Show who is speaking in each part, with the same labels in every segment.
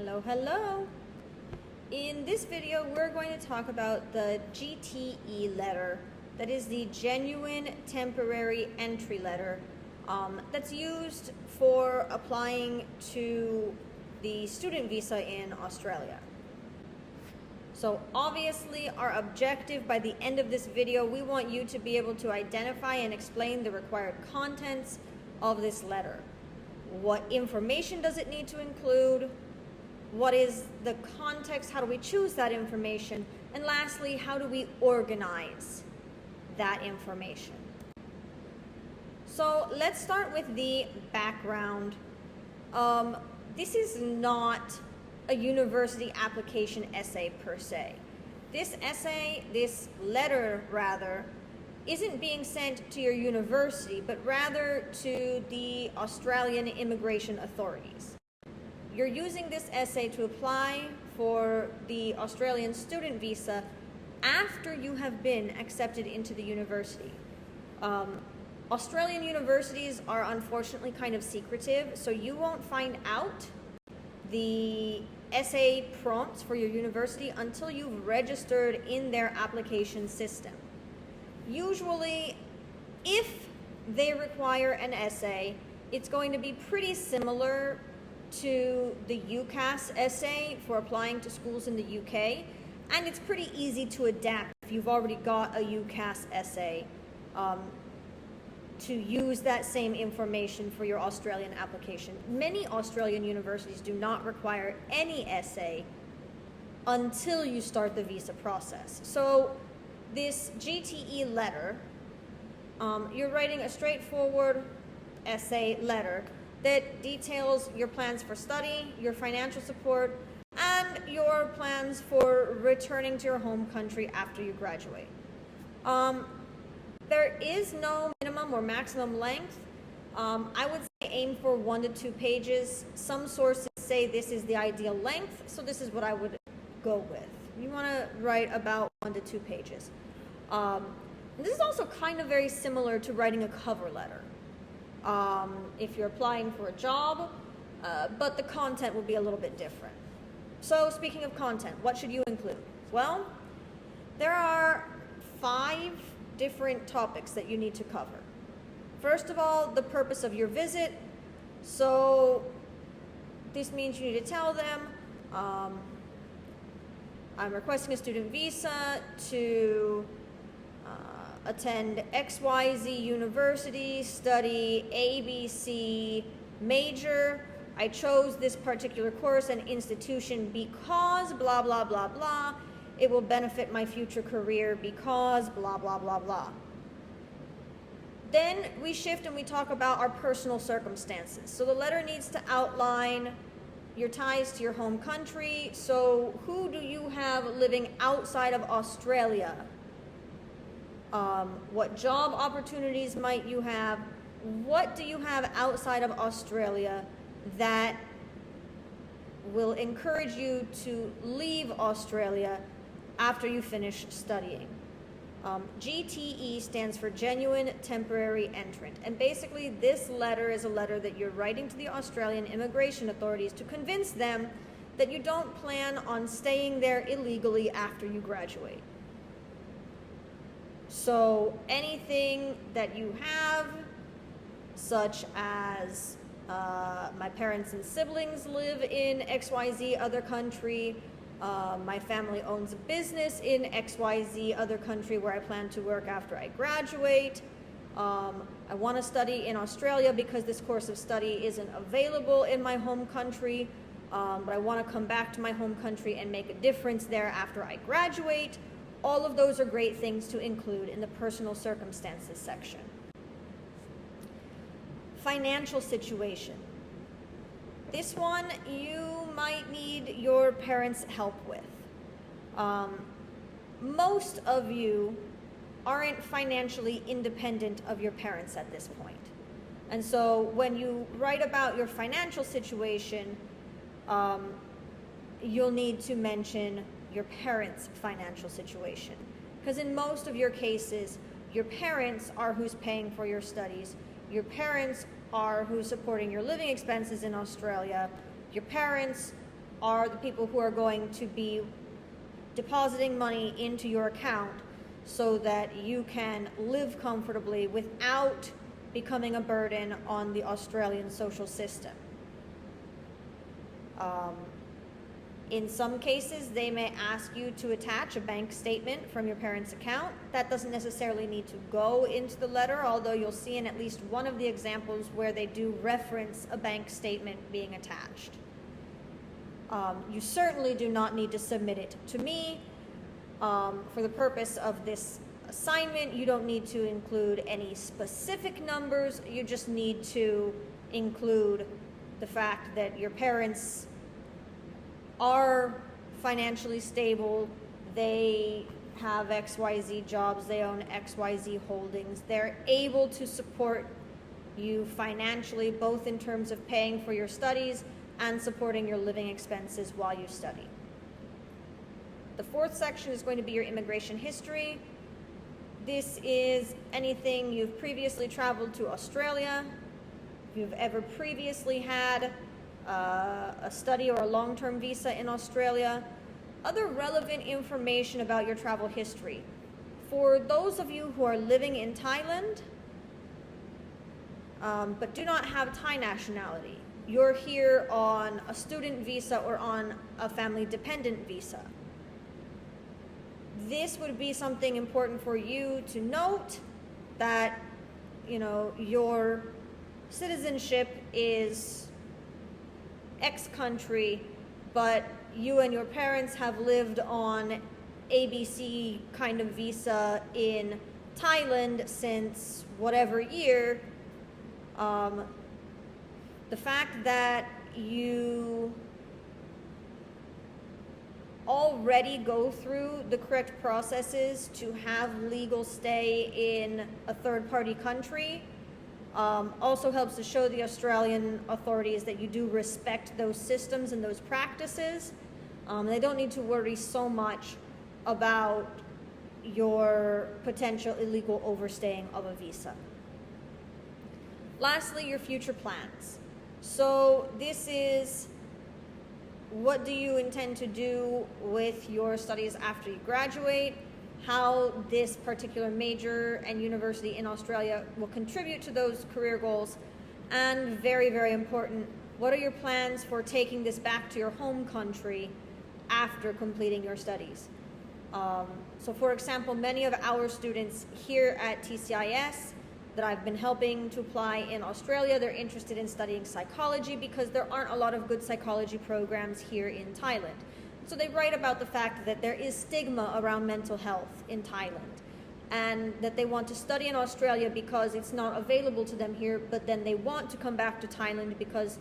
Speaker 1: Hello, hello. In this video, we're going to talk about the GTE letter, that is the Genuine Temporary Entry Letter, that's used for applying to the student visa in Australia. So obviously our objective by the end of this video, we want you to be able to identify and explain the required contents of this letter. What information does it need to include? What is the context? How do we choose that information? And lastly, how do we organize that information? So let's start with the background. This is not a university application essay per se. This essay, this letter rather, isn't being sent to your university, but rather to the Australian immigration authorities. You're using this essay to apply for the Australian student visa after you have been accepted into the university. Australian universities are unfortunately kind of secretive, so you won't find out the essay prompts for your university until you've registered in their application system. Usually, if they require an essay, it's going to be pretty similar to the UCAS essay for applying to schools in the UK, and it's pretty easy to adapt if you've already got a UCAS essay to use that same information for your Australian application. Many Australian universities do not require any essay until you start the visa process. So this GTE letter, you're writing a straightforward essay letter that details your plans for study, your financial support, and your plans for returning to your home country after you graduate. There is no minimum or maximum length. I would say aim for 1 to 2 pages. Some sources say this is the ideal length, so this is what I would go with. You want to write about 1 to 2 pages. This is also kind of very similar to writing a cover letter. If you're applying for a job, but the content will be a little bit different. So speaking of content, what should you include? Well, there are 5 different topics that you need to cover. First of all, the purpose of your visit. So this means you need to tell them, I'm requesting a student visa to attend XYZ university, study ABC major. I chose this particular course and institution because blah, blah, blah, blah. It will benefit my future career because blah, blah, blah, blah. Then we shift and we talk about our personal circumstances. So the letter needs to outline your ties to your home country. So who do you have living outside of Australia? What job opportunities might you have? What do you have outside of Australia that will encourage you to leave Australia after you finish studying? GTE stands for Genuine Temporary Entrant. And basically this letter is a letter that you're writing to the Australian immigration authorities to convince them that you don't plan on staying there illegally after you graduate. So anything that you have, such as my parents and siblings live in XYZ other country, my family owns a business in XYZ other country where I plan to work after I graduate, I want to study in Australia because this course of study isn't available in my home country, but I want to come back to my home country and make a difference there after I graduate. All of those are great things to include in the personal circumstances section. Financial situation. This one you might need your parents' help with. Most of you aren't financially independent of your parents at this point. And so when you write about your financial situation, you'll need to mention your parents' financial situation. Because in most of your cases, your parents are who's paying for your studies. Your parents are who's supporting your living expenses in Australia. Your parents are the people who are going to be depositing money into your account so that you can live comfortably without becoming a burden on the Australian social system. In some cases, they may ask you to attach a bank statement from your parents' account. That doesn't necessarily need to go into the letter, although you'll see in at least one of the examples where they do reference a bank statement being attached. You certainly do not need to submit it to me. For the purpose of this assignment, you don't need to include any specific numbers. You just need to include the fact that your parents are financially stable, they have XYZ jobs, they own XYZ holdings, they're able to support you financially, both in terms of paying for your studies and supporting your living expenses while you study. The fourth section is going to be your immigration history. This is anything you've previously traveled to Australia, if you've ever previously had a study or a long-term visa in Australia, other relevant information about your travel history. For those of you who are living in Thailand, but do not have Thai nationality, you're here on a student visa or on a family dependent visa. This would be something important for you to note, that your citizenship is X country, but you and your parents have lived on ABC kind of visa in Thailand since whatever year. The fact that you already go through the correct processes to have legal stay in a third-party country also helps to show the Australian authorities that you do respect those systems and those practices. They don't need to worry so much about your potential illegal overstaying of a visa. Lastly, your future plans. So this is, what do you intend to do with your studies after you graduate? How this particular major and university in Australia will contribute to those career goals, and very, very important, what are your plans for taking this back to your home country after completing your studies? So for example, many of our students here at TCIS that I've been helping to apply in Australia, they're interested in studying psychology because there aren't a lot of good psychology programs here in Thailand. So they write about the fact that there is stigma around mental health in Thailand, and that they want to study in Australia because it's not available to them here, but then they want to come back to Thailand because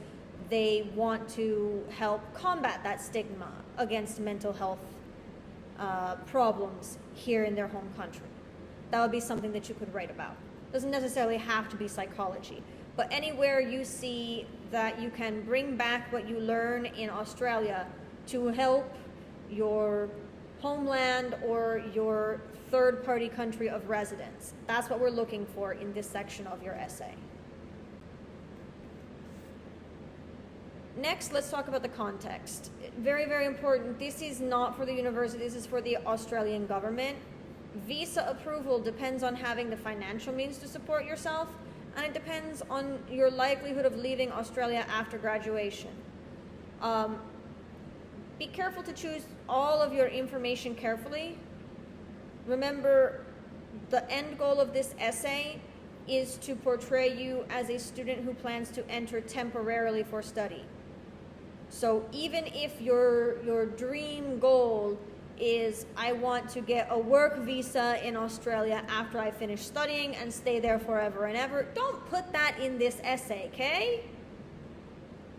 Speaker 1: they want to help combat that stigma against mental health problems here in their home country. That would be something that you could write about. Doesn't necessarily have to be psychology, but anywhere you see that you can bring back what you learn in Australia to help your homeland or your third-party country of residence. That's what we're looking for in this section of your essay. Next, let's talk about the context. Very, very important. This is not for the university, this is for the Australian government. Visa approval depends on having the financial means to support yourself, and it depends on your likelihood of leaving Australia after graduation. Be careful to choose all of your information carefully. Remember, the end goal of this essay is to portray you as a student who plans to enter temporarily for study. So even if your dream goal is, I want to get a work visa in Australia after I finish studying and stay there forever and ever, don't put that in this essay, okay?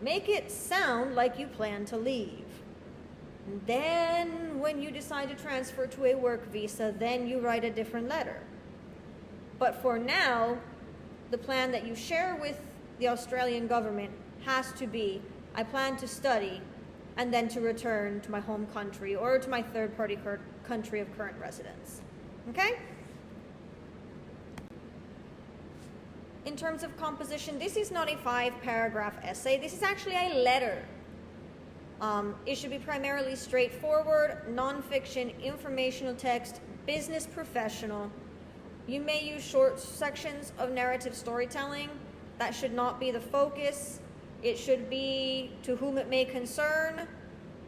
Speaker 1: Make it sound like you plan to leave. Then when you decide to transfer to a work visa, then you write a different letter. But for now, the plan that you share with the Australian government has to be, I plan to study and then to return to my home country or to my third-party country of current residence. Okay? In terms of composition, this is not a 5-paragraph essay. This is actually a letter. It should be primarily straightforward, nonfiction, informational text, business professional. You may use short sections of narrative storytelling. That should not be the focus. It should be to whom it may concern.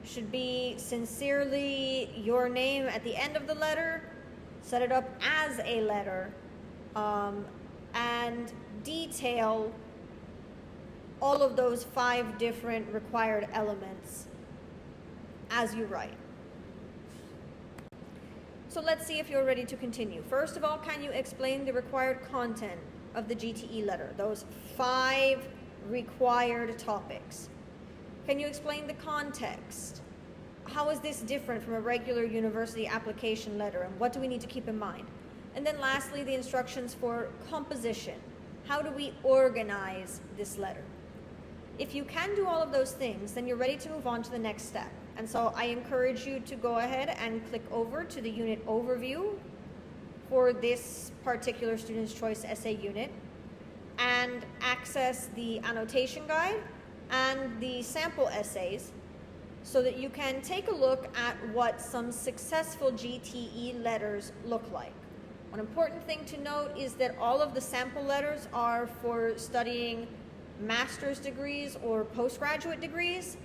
Speaker 1: Should be sincerely your name at the end of the letter. Set it up as a letter. And detail all of those 5 different required elements as you write. So let's see if you're ready to continue. First of all, can you explain the required content of the GTE letter, those 5 required topics? Can you explain the context? How is this different from a regular university application letter, and what do we need to keep in mind? And then lastly, the instructions for composition. How do we organize this letter? If you can do all of those things, then you're ready to move on to the next step. And so I encourage you to go ahead and click over to the unit overview for this particular Student's Choice essay unit and access the annotation guide and the sample essays so that you can take a look at what some successful GTE letters look like. One important thing to note is that all of the sample letters are for studying master's degrees or postgraduate degrees.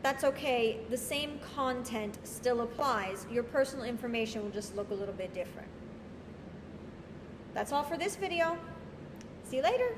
Speaker 1: That's okay. The same content still applies. Your personal information will just look a little bit different. That's all for this video. See you later.